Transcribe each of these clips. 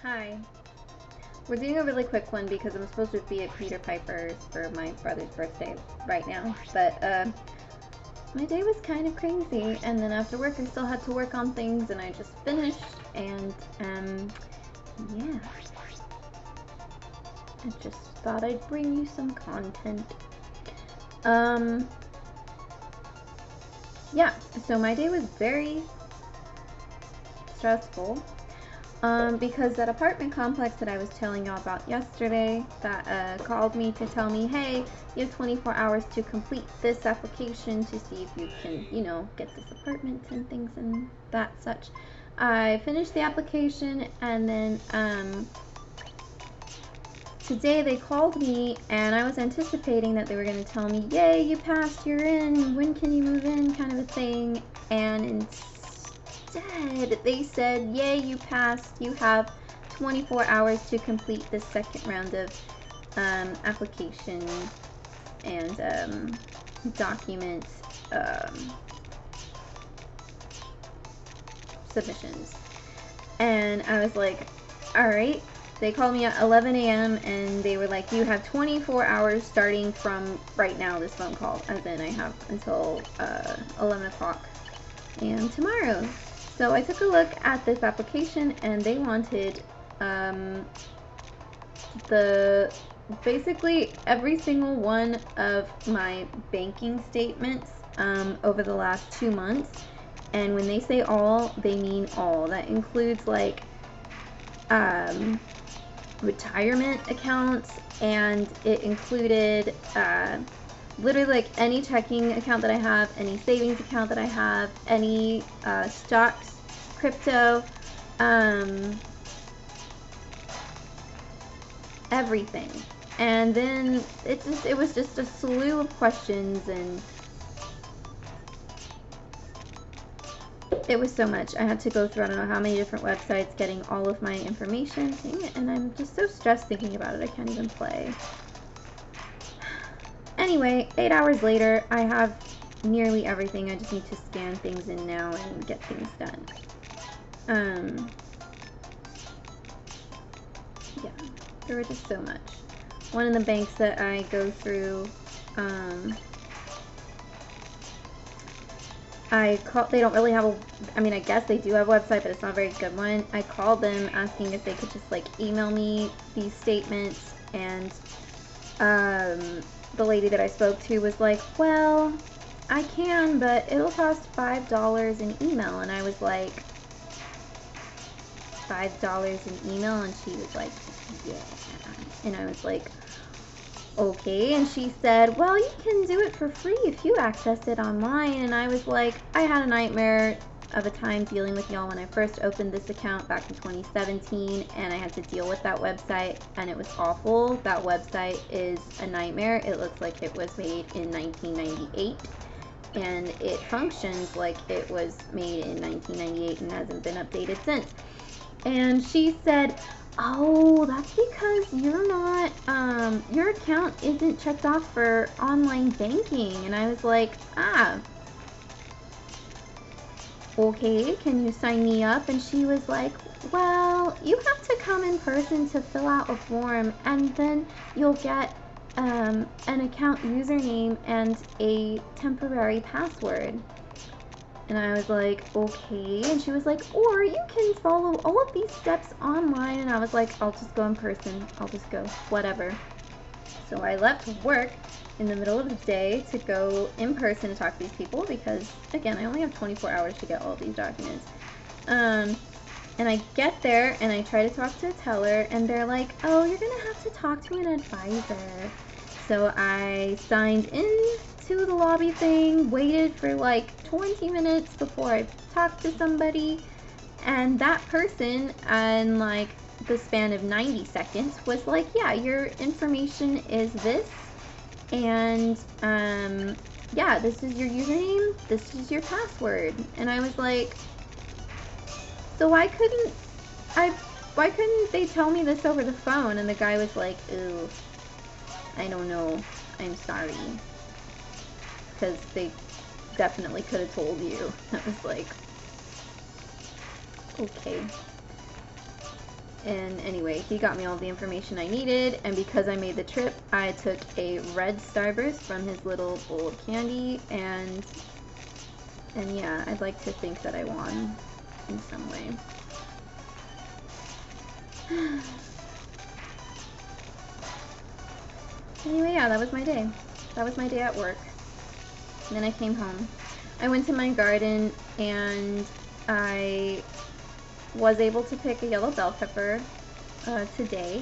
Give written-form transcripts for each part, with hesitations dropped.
Hi. We're doing a really quick one because I'm supposed to be at Peter Piper's for my brother's birthday right now. But my day was kind of crazy, and then after work I still had to work on things, and I just finished, and yeah. I just thought I'd bring you some content. Yeah, so my day was very stressful. Because that apartment complex that I was telling y'all about yesterday that called me to tell me, hey, you have 24 hours to complete this application to see if you can, get this apartment and things and that such. I finished the application, and then today they called me, and I was anticipating that they were going to tell me, yay, you passed, you're in, when can you move in, kind of a thing, and instead they said, yay, you passed, you have 24 hours to complete the second round of application and document submissions. And I was like, alright. They called me at 11 a.m. and they were like, you have 24 hours starting from right now, this phone call, as in I have until 11 o'clock and tomorrow. So I took a look at this application, and they wanted basically every single one of my banking statements over the last 2 months. And when they say all, they mean all. That includes like retirement accounts, and it included literally like any checking account that I have, any savings account that I have, any stocks, crypto, everything. And then it was just a slew of questions, and it was so much. I had to go through I don't know how many different websites getting all of my information. Dang it, and I'm just so stressed thinking about it, I can't even play. Anyway, 8 hours later, I have nearly everything. I just need to scan things in now and get things done. Yeah, there were just so much. One of the banks that I go through, they don't really have I guess they do have a website, but it's not a very good one. I called them asking if they could just like email me these statements, and the lady that I spoke to was like, well, I can, but it'll cost $5 an email. And I was like, $5 an email? And she was like, yeah. And I was like, okay. And she said, well, you can do it for free if you access it online. And I was like, I had a nightmare of a time dealing with y'all when I first opened this account back in 2017, and I had to deal with that website, and it was awful. That website is a nightmare. It looks like it was made in 1998, and it functions like it was made in 1998 and hasn't been updated since. And she said, oh, that's because you're not, your account isn't checked off for online banking. And I was like, okay, can you sign me up? And she was like, well, you have to come in person to fill out a form, and then you'll get an account username and a temporary password. And I was like, okay. And she was like, or you can follow all of these steps online. And I was like, I'll just go in person. I'll just go, whatever. So I left work in the middle of the day to go in person to talk to these people because, again, I only have 24 hours to get all of these documents. And I get there, and I try to talk to a teller, and they're like, oh, you're going to have to talk to an advisor. So I signed in to the lobby thing, waited for like 20 minutes before I talked to somebody, and that person, in like the span of 90 seconds, was like, yeah, your information is this, and yeah, this is your username, this is your password. And I was like, so why couldn't they tell me this over the phone? And the guy was like, ooh, I don't know, I'm sorry, because they definitely could have told you. I was like, okay. And anyway, he got me all the information I needed, and because I made the trip, I took a red Starburst from his little bowl of candy, and yeah, I'd like to think that I won in some way. Anyway, yeah, that was my day. That was my day at work. And then I came home. I went to my garden, and I was able to pick a yellow bell pepper today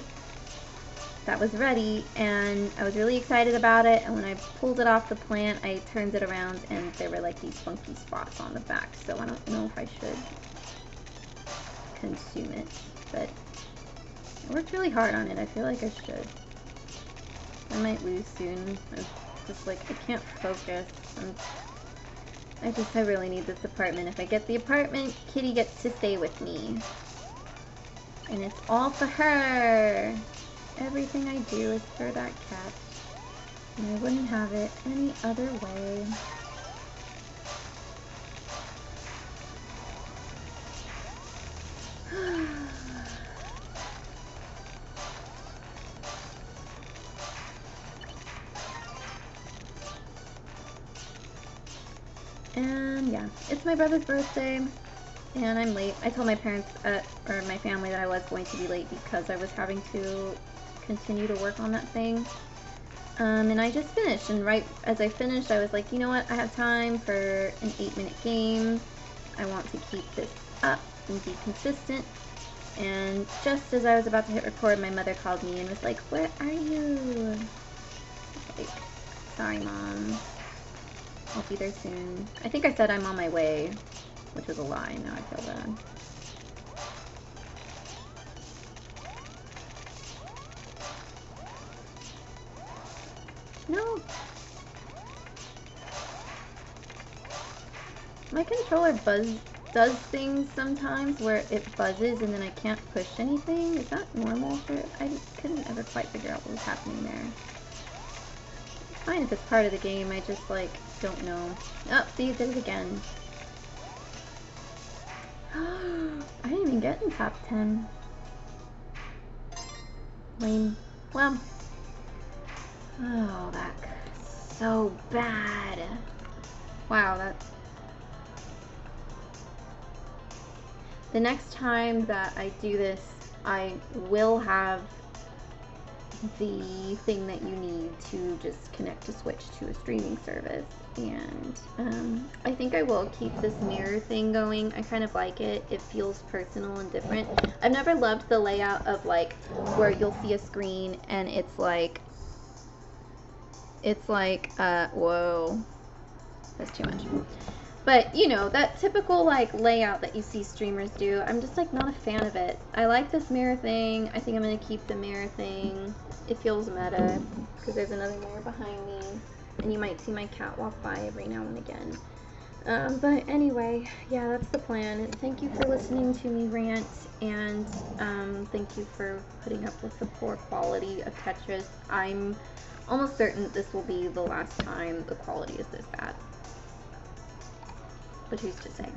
that was ready, and I was really excited about it. And when I pulled it off the plant, I turned it around, and there were like these funky spots on the back, so I don't know if I should consume it, but I worked really hard on it. I feel like I should. I might lose soon. I'm just like, I can't focus. I really need this apartment. If I get the apartment, Kitty gets to stay with me. And it's all for her. Everything I do is for that cat. And I wouldn't have it any other way. And yeah, it's my brother's birthday, and I'm late. I told my parents, or my family, that I was going to be late because I was having to continue to work on that thing. And I just finished, and right as I finished, I was like, you know what, I have time for an 8-minute game. I want to keep this up and be consistent. And just as I was about to hit record, my mother called me and was like, where are you? Like, sorry, Mom. I'll be there soon. I think I said I'm on my way, which was a lie. Now I feel bad. No. My controller does things sometimes where it buzzes and then I can't push anything. Is that normal for it? I couldn't ever quite figure out what was happening there. It's fine if it's part of the game. I just like don't know. Oh, see, it did it again. I didn't even get in top 10. Lame. Well. Oh, that's so bad. Wow, that's... The next time that I do this, I will have the thing that you need to just connect to Switch to a streaming service. And I think I will keep this mirror thing going. I kind of like it. It feels personal and different. I've never loved the layout of like where you'll see a screen and it's like whoa, that's too much. But you know, that typical like layout that you see streamers do, I'm just like not a fan of it. I like this mirror thing. I think I'm gonna keep the mirror thing. It feels meta because there's another mirror behind me. And you might see my cat walk by every now and again. But anyway, yeah, that's the plan. Thank you for listening to me rant, and thank you for putting up with the poor quality of Tetris. I'm almost certain this will be the last time the quality is this bad. But who's to say?